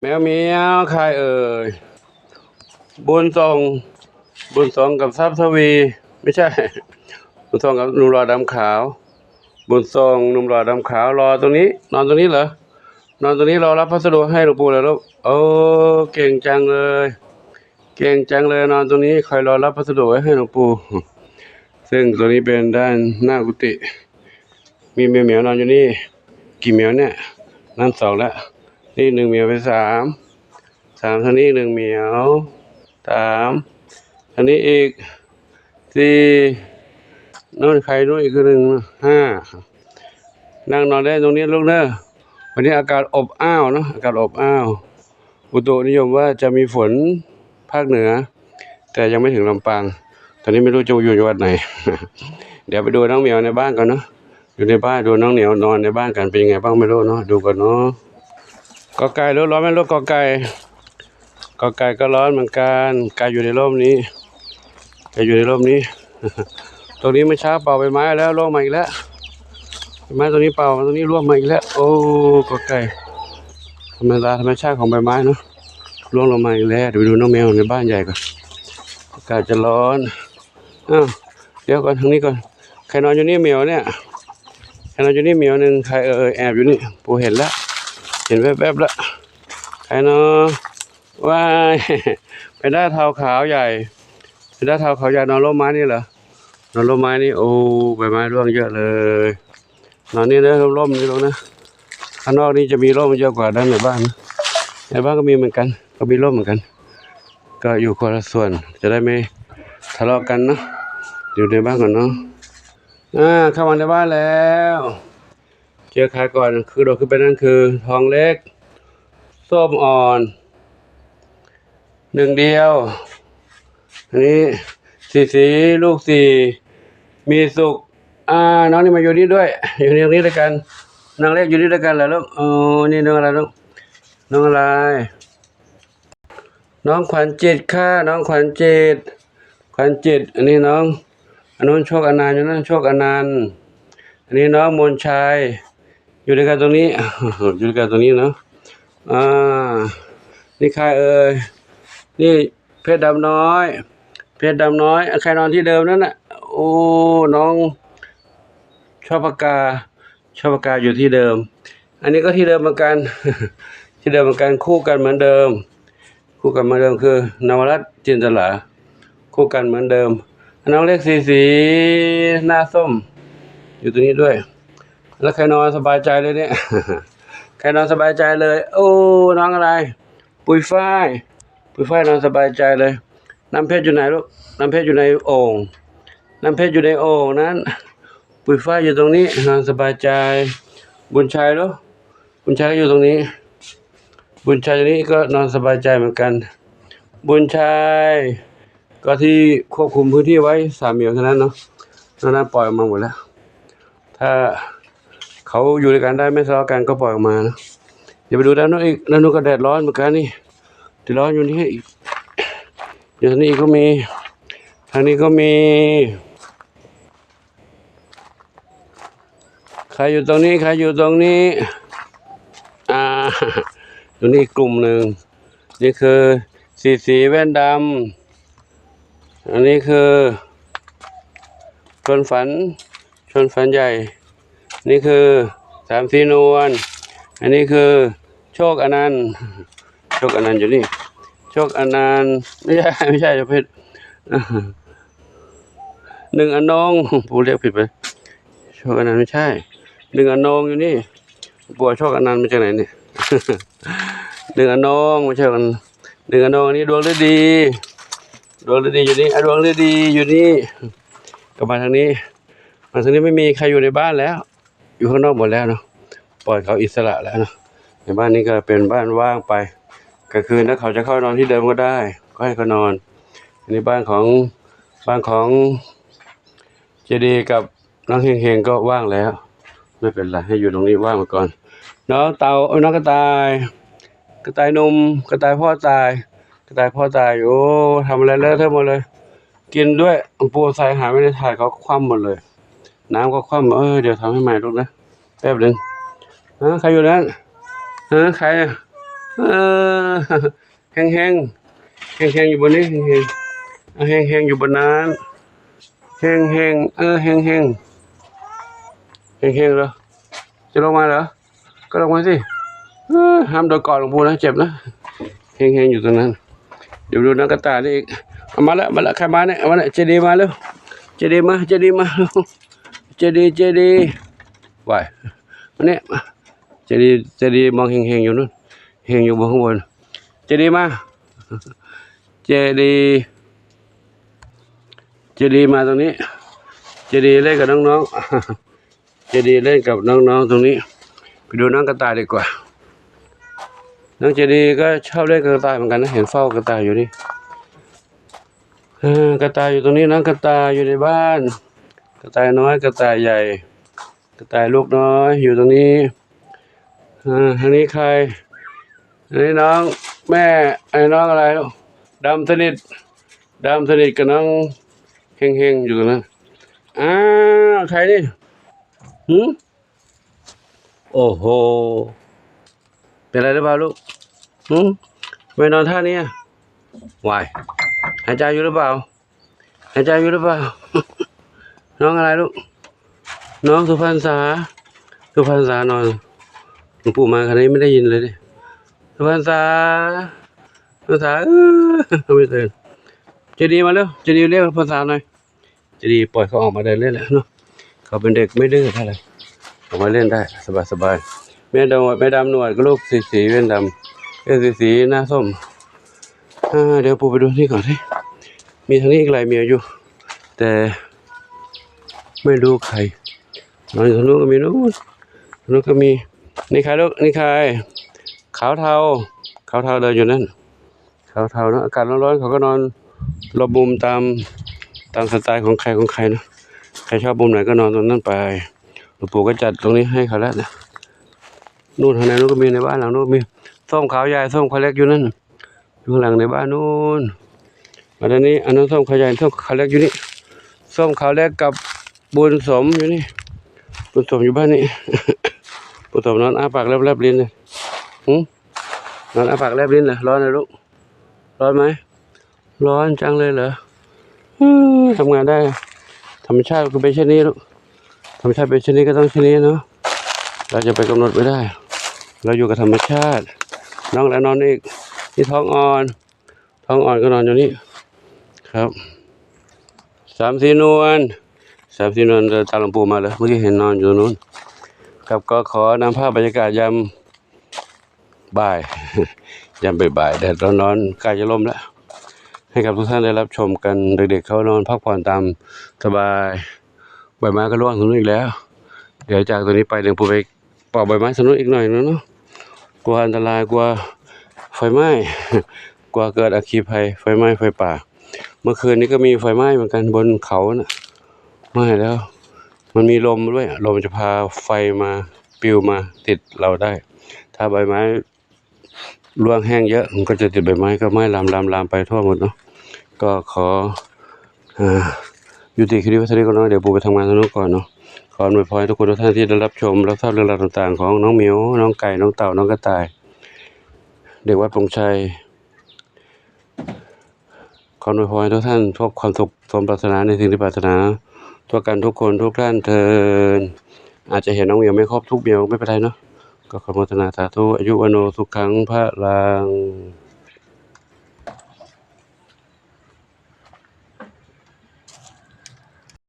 แมวเหมียวใครเอ่ยบุญส่งบุญส่งกับทรัพย์ทวีไม่ใช่บุญส่งกับหนุ่มหล่อดำขาวบุญส่งหนุ่มหล่อดำขาวรอตรงนี้นอนตรงนี้เหรอนอนตรงนี้รอรับพัสดุให้หลวงปู่เลยลูกโอ้เก่งจังเลยเก่งจังเลยนอนตรงนี้คอยรอรับพัสดุไว้ให้หลวงปู่ซึ่งตัวนี้เป็นด้านหน้ากุฏิมีแมวเหมียวนอนอยู่นี่กี่เหมียวเนี่ยนั่นสองแล้วนี่หนึ่งเหมียวไปสามทางนี้หนึ่งเหมียวสามทางนี้อีกสี่โน่นใครโน่นอีกหนึ่งห้านั่งนอนได้ตรงนี้ลูกเนอะวันนี้อากาศอบอ้าวเนาะอากาศอบอ้าวอุตุนิยมว่าจะมีฝนภาคเหนือแต่ยังไม่ถึงลำปางตอนนี้ไม่รู้จะอยู่จังหวัดไหน เดี๋ยวไปดูน้องเหมียวในบ้านก่อนเนาะอยู่ในบ้านดูน้องเหนียวนอนในบ้านกันเป็นยังไงบ้างไม่รู้เนาะดูกันเนาะกอไก่ร้อนไหมลูกกอไก่ก็ร้อนเหมือนกันไก่อยู่ในร่มนี้ไก่อยู่ในร่มนี้ ตรงนี้เมื่อเช้าเป่าใบไม้แล้วร่วงมาอีกแล้วใบไม้ตรงนี้เป่าตรงนี้ร่วงมาอีกแล้วโอ้กอไก่ธรรมชาติของใบไม้เนาะร่วงลงมาอีกแล้วเดี๋ยวไปดูน้องแมวในบ้านใหญ่ก่อนอากาศจะร้อนอ้าวเดี๋ยวก่อนทางนี้ก่อนใครนอนอยู่นี่เหมียวเนี่ยใครนอนอยู่นี่เหมียวหนึ่งใครแอบอยู่นี่ปูเห็นแล้วเห็นแวบๆแล้วใครเนาะว้ายไปได้เท้าขาวใหญ่ไปได้เท้าขาวใหญ่นอนร่มไม้นี่เหรอนอนร่มไม้นี่โอ้ใบไม้ร่วงเยอะเลยนอนนี่นะร่มนี่ลงนะข้างนอกนี่จะมีร่มเยอะกว่าด้านในบ้านนะในบ้านก็มีเหมือนกันก็มีร่มเหมือนกันก็อยู่คนละส่วนจะได้ไม่ทะเลาะกันเนาะอยู่ในบ้านก่อนเนาะเข้ามาในบ้านแล้วเจอใครก่อนคือโดดขึ้นไปนั่นคือทองเล็กส้มอ่อนหนึ่งเดียวอันนี้สีลูกสี่มีสุกน้องนี่มาอยู่นี่ด้วยอยู่นี่ด้วยกันนางเล็กอยู่นี่ด้วยกันเหรอลูกนี่น้องอะไรลูกน้องอะไรน้องขวัญจิตค่ะน้องขวัญจิตอันนี้น้องอันนู้นโชคอนันต์อยู่นั่นโชคอนันต์อันนี้น้องมนชัยอยู่ด้วยกันตรงนี้ อยู่ด้วยกันตรงนี้เนาะนี่ใครเอ่ยนี่เพชรดำน้อยใครนอนที่เดิมนั่นน่ะโอ้น้องชอบปากกาอยู่ที่เดิมอันนี้ก็ที่เดิมเหมือนกัน ที่เดิมเหมือนกันคู่กันเหมือนเดิมคือนวรัตน์จินตลาคู่กันเหมือนเดิมน้องเล็กสีหน้าส้มอยู่ตรงนี้ด้วยแล้วใครนอนสบายใจเลยเนี่ย ใครนอนสบายใจเลยโอ้น้องอะไรปุยฝ้ายนอนสบายใจเลยน้ำเพชรอยู่ไหนลูกน้ำเพชรอยู่ในโอ่งนั้นปุยฝ้ายอยู่ตรงนี้นอนสบายใจบุญชัยลูกบุญชัยก็อยู่ตรงนี้บุญชัยตรงนี้ก็นอนสบายใจเหมือนกันบุญชัยก็ที่ควบคุมพื้นที่ไว้3 เหมียวเท่านั้นเนาะนั้นปล่อยออกมาหมดแล้วถ้าเขาอยู่ด้วยกันได้ไม่ทะเลาะกันก็ปล่อยออกมานะเดี๋ยวไปดูด้านนู้นอีกด้านนู้นก็แดดร้อนเหมือนกันนี่แดดร้อนอยู่นี่อีกอยู่ทางนี้ก็มีทางนี้ก็มีใครอยู่ตรงนี้ตรงนี้กลุ่มหนึ่งนี่คือสีแว่นดำอันนี้คือชนฝันใหญ่นี่คือ3 สีนวลอันนี้คือโชคอนันต์อยู่นี่โชคอนันต์ไม่ใช่เจ้าเพชรหนึ่งอนงผู้เรียกผิดไปโชคอนันต์ไม่ใช่หนึ่งอนงอยู่นี่ปัวโชคอนันต์มาจากไหนเนี่ย หนึ่งอนงไม่ใช่กันหนึ่งอนงนี่ดวงฤดีอยู่นี่ดวงฤดีอยู่นี่ก็มาทางนี้ไม่มีใครอยู่ในบ้านแล้วอยู่ข้างนอกหมดแล้วเนาะปล่อยเขาอิสระแล้วเนาะในบ้านนี้ก็เป็นบ้านว่างไปกลางคืนถ้าเขาจะเข้านอนที่เดิมก็ได้ก็ให้เขานอนอันนี้บ้านของเจดีกับน้องเฮงก็ว่างแล้วไม่เป็นไรให้อยู่ตรงนี้ว่างมาก่อนน้องเต่าน้องกระต่ายนมกระต่ายพ่อตายโอ้ทำอะไรเลอะเทอะหมดเลยกินด้วยปูใส่หาไม่ได้ถ่ายเขาคว่ำหมดเลยน้ำก็คว่ำเดี๋ยวทำให้ใหม่ลูกนะแป๊บนึงใครอยู่นั้นใคร เออแห้งแห้งแห้งแห้งอยู่บนนี้แห้งแห้งแห้งแห้งอยู่บนนั้นแห้งแห้งแห้งแห้งแห้งแห้งเหรอจะลงมาเหรอก็ลงมาสิห้ามโดนกอดหลวงปู่นะเจ็บนะแห้งแห้งอยู่ตรงนั้นเดี๋ยวดูนักกระต่ายนี่อีกมาแล้วใครมาเนี่ยมาเนี่ยเจดีมาแล้วเจดีมาเจดีไหวมาเนี่ยเจดีมองแห้งอยู่นู่นแห้งอยู่บนข้างบนเจดีมาเจดีมาตรงนี้เจดีเล่นกับน้องๆเจดีเล่นกับน้องๆตรงนี้ไปดูน้องกระต่ายดีกว่าน้องเจดีก็ชอบเล่นกับกระต่ายเหมือนกันนะเห็นเฝ้ากระต่ายอยู่นี่กระต่ายอยู่ตรงนี้น้องกระต่ายอยู่ในบ้านกระต่ายน้อยกระต่ายใหญ่กระต่ายลูกน้อยอยู่ตรงนี้อันนี้ใครอันนี้น้องแม่ไอ้น้องอะไรลูกดำสนิทกับน้องเฮงอยู่ตรงนั้นใครนี่โอ้โหเป็นอะไรหรือเปล่าลูกไม่นอนท่านี้วายหายใจอยู่หรือเปล่าน้องอะไรลูกน้องสุพรรณษานอนหลวงปู่มาคันนี้ไม่ได้ยินเลยดิสุพรรณษาไม่ตื่นเจดีมาแล้วเจดีเรียกภาษาหน่อยเจดีปล่อยเขาออกมาเดินเล่นแล้วเนาะเขาเป็นเด็กไม่ดื้อเท่าไหร่ออกมาเล่นได้สบายแม่ดำหนวดก็ลูกสีเว้นดำสีหน้าส้มเดี๋ยวปู่ไปดูนี่ก่อนสิมีทางนี้อีกหลายเมียอยู่แต่ไม่รู้ใครนอนอยู่ทางนู้นก็มีนู้นก็มีนี่ใครลูกนี่ใครขาวเทาเดินอยู่นั่นขาวเทาเนาะอากาศร้อนๆเขาก็นอนหลบมุมตามสไตล์ของใครนะใครชอบมุมไหนก็นอนตรงนั้นไปหลวงปู่ก็จัดตรงนี้ให้เขาแล้วนะนู่นทางไหนนู้นก็มีในบ้านหลังนู้นมีส้มขาวใหญ่ส้มขาวเล็กอยู่นั่นอยู่หลังในบ้านนู้นมาด้านนี้อันนั้นส้มขาวใหญ่ส้มขาวเล็กอยู่นี่ส้มขาวเล็กกับบุญสมอยู่นี่บุญสมอยู่บ้านนี้บุญสมนอนอ้าปากแลบลิ้นเลยนอนอ้าปากแลบลิ้นเลยร้อนเลยลูกร้อนไหมร้อนจังเลยเหรอทำงานได้ธรรมชาติก็เป็นเช่นนี้ลูกธรรมชาติเป็นเช่นนี้ก็ต้องเช่นนี้เนาะเราจะไปกำหนดไม่ได้เราอยู่กับธรรมชาติน้องแล้วนอนอีกที่ท้องอ่อนก็นอนอยู่นี่ครับ3-4 นวลตาหลวงปู่มาเลยเมื่อกี้เห็นนอนอยู่นู้นครับก็ขอนำภาพบรรยากาศยามบ่ายแดดร้อนๆใกล้จะล่มแล้วให้กับทุกท่านได้รับชมกันเด็กๆเขานอนพักผ่อนตามสบายใบไม้ก็ร่วงตรงนู้นอีกแล้วเดี๋ยวจากตรงนี้ไปเดี๋ยวปู่ไปปอกใบไม้ตรงนู้นอีกหน่อยเนาะกลัวอันตรายกลัวไฟไหม้กลัวเกิดอัคคีภัยไฟไหม้ไฟป่าเมื่อคืนนี้ก็มีไฟไหม้เหมือนกันบนเขาน่ะไหม้แล้วมันมีลมด้วยลมจะพาไฟมาปลิวมาติดเราได้ถ้าใบไม้ร่วงแห้งเยอะมันก็จะติดใบไม้ก็ไหม้ลามไปทั่วหมดเนาะก็ขอยุติคลิปไว้เท่านี้ก่อนเนาะเดี๋ยวปู่ไปทำงานตรงนู้นก่อนเนาะขออวยพรทุกคนทุกท่านที่ได้รับชมรับทราบเรื่องราวต่างๆของน้องเหมียวน้องไก่น้องเต่าน้องกระต่ายเด็กวัดปงชัยขออวยพรทุกท่านพบความสุขสมปรารถนาในสิ่งที่ปรารถนาทั่วกันทุกคนทุกท่านเทินอาจจะเห็นน้องเหมียวไม่ครบทุกเหมียวไม่เป็นไรเนาะก็ขออนุโมทนาสาธุอายุวโนสุขังพระลัง